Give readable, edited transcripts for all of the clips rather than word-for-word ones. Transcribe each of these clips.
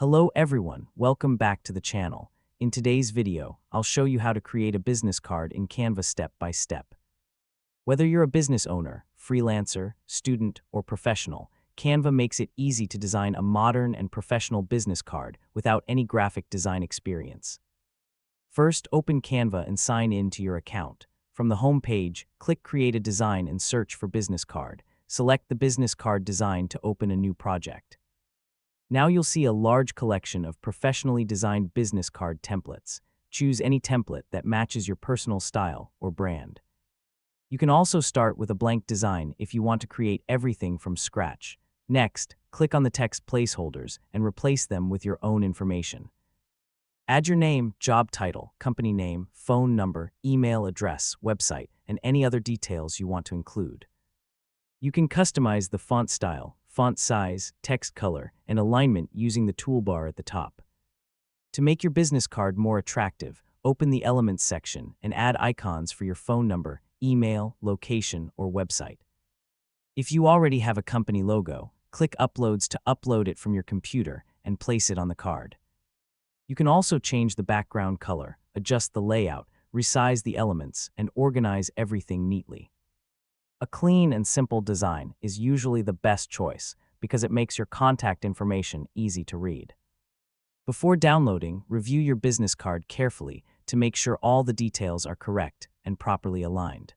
Hello everyone, welcome back to the channel. In today's video, I'll show you how to create a business card in Canva step by step. Whether you're a business owner, freelancer, student, or professional, Canva makes it easy to design a modern and professional business card without any graphic design experience. First, open Canva and sign in to your account. From the home page, click Create a Design and search for Business Card. Select the business card design to open a new project. Now you'll see a large collection of professionally designed business card templates. Choose any template that matches your personal style or brand. You can also start with a blank design if you want to create everything from scratch. Next, click on the text placeholders and replace them with your own information. Add your name, job title, company name, phone number, email address, website, and any other details you want to include. You can customize the font style, font size, text color, and alignment using the toolbar at the top. To make your business card more attractive, open the Elements section and add icons for your phone number, email, location, or website. If you already have a company logo, click Uploads to upload it from your computer and place it on the card. You can also change the background color, adjust the layout, resize the elements, and organize everything neatly. A clean and simple design is usually the best choice because it makes your contact information easy to read. Before downloading, review your business card carefully to make sure all the details are correct and properly aligned.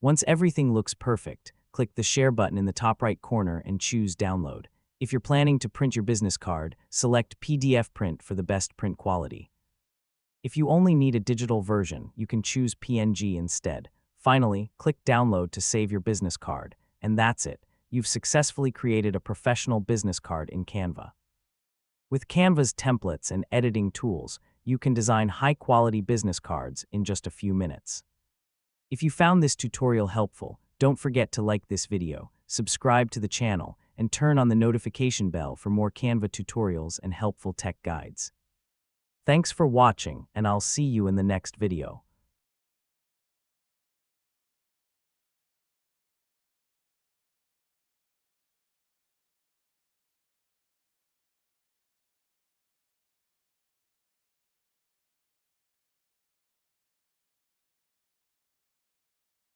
Once everything looks perfect, click the Share button in the top right corner and choose Download. If you're planning to print your business card, select PDF print for the best print quality. If you only need a digital version, you can choose PNG instead. Finally, click Download to save your business card, and that's it. You've successfully created a professional business card in Canva. With Canva's templates and editing tools, you can design high-quality business cards in just a few minutes. If you found this tutorial helpful, don't forget to like this video, subscribe to the channel, and turn on the notification bell for more Canva tutorials and helpful tech guides. Thanks for watching, and I'll see you in the next video.